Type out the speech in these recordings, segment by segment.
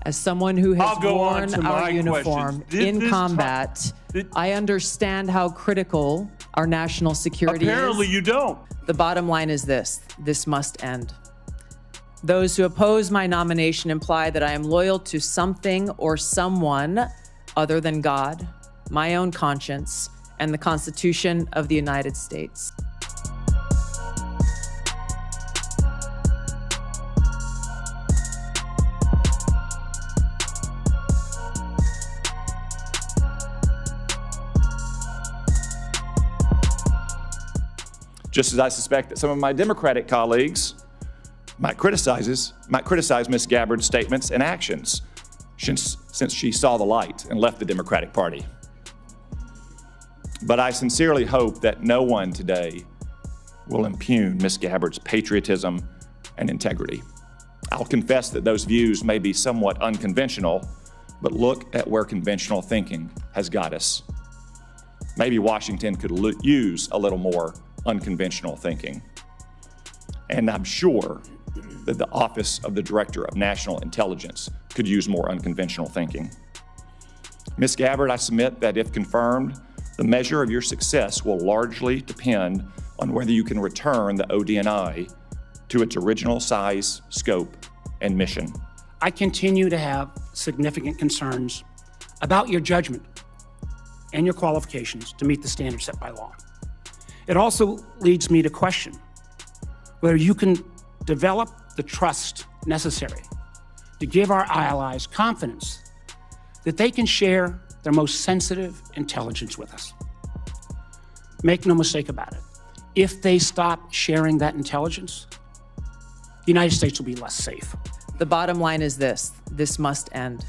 As someone who has worn our uniform in combat, I understand how critical our national security is. Apparently you don't. The bottom line is this: this must end. Those who oppose my nomination imply that I am loyal to something or someone other than God, my own conscience, and the Constitution of the United States. Just as I suspect that some of my Democratic colleagues might criticize Ms. Gabbard's statements and actions since she saw the light and left the Democratic Party. But I sincerely hope that no one today will impugn Ms. Gabbard's patriotism and integrity. I'll confess that those views may be somewhat unconventional, but look at where conventional thinking has got us. Maybe Washington could use a little more unconventional thinking. And I'm sure that the Office of the Director of National Intelligence could use more unconventional thinking. Ms. Gabbard, I submit that if confirmed, the measure of your success will largely depend on whether you can return the ODNI to its original size, scope, and mission. I continue to have significant concerns about your judgment and your qualifications to meet the standards set by law. It also leads me to question whether you can develop the trust necessary to give our allies confidence that they can share their most sensitive intelligence with us. Make no mistake about it. If they stop sharing that intelligence, the United States will be less safe. The bottom line is this: this must end.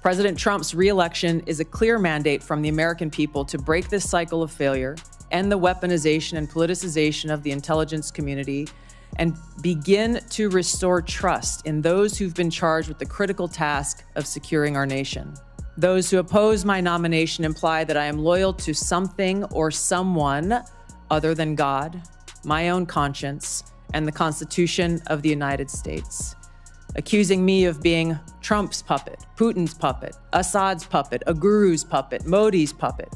President Trump's re-election is a clear mandate from the American people to break this cycle of failure, end the weaponization and politicization of the intelligence community, and begin to restore trust in those who've been charged with the critical task of securing our nation. Those who oppose my nomination imply that I am loyal to something or someone other than God, my own conscience, and the Constitution of the United States. Accusing me of being Trump's puppet, Putin's puppet, Assad's puppet, a guru's puppet, Modi's puppet,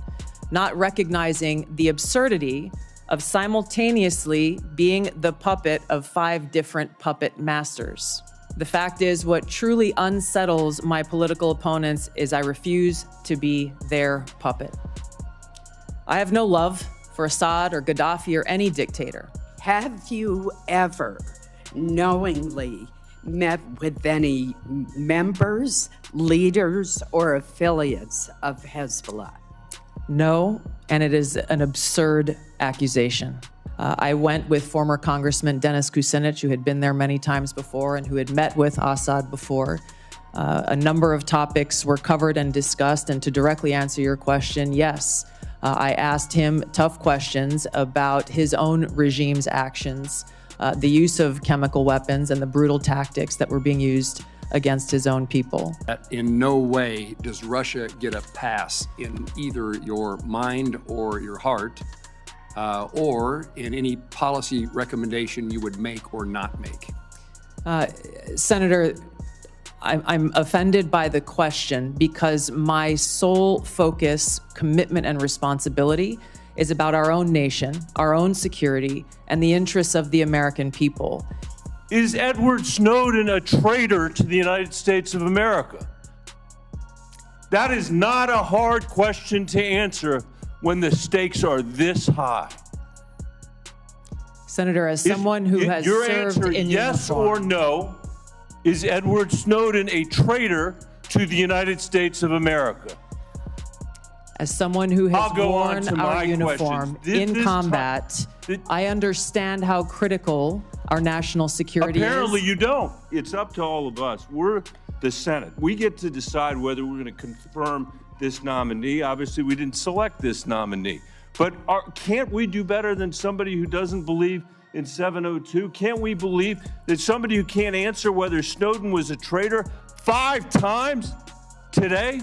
not recognizing the absurdity of simultaneously being the puppet of 5 different puppet masters. The fact is, what truly unsettles my political opponents is I refuse to be their puppet. I have no love for Assad or Gaddafi or any dictator. Have you ever knowingly met with any members, leaders, or affiliates of Hezbollah? No, and it is an absurd accusation. I went with former Congressman Dennis Kucinich, who had been there many times before and who had met with Assad before. A number of topics were covered and discussed, and to directly answer your question, yes, I asked him tough questions about his own regime's actions, the use of chemical weapons and the brutal tactics that were being used against his own people. In no way does Russia get a pass in either your mind or your heart, or in any policy recommendation you would make or not make. Senator, I'm offended by the question because my sole focus, commitment, and responsibility is about our own nation, our own security, and the interests of the American people. Is Edward Snowden a traitor to the United States of America? That is not a hard question to answer when the stakes are this high. Senator, as someone who has your served answer, in yes uniform, or no, is Edward Snowden a traitor to the United States of America? as someone who has worn our uniform in combat, I understand how critical our national security is. Apparently you don't. It's up to all of us. We're the Senate. We get to decide whether we're going to confirm this nominee. Obviously, we didn't select this nominee. But can't we do better than somebody who doesn't believe in 702? Can't we believe that somebody who can't answer whether Snowden was a traitor 5 times today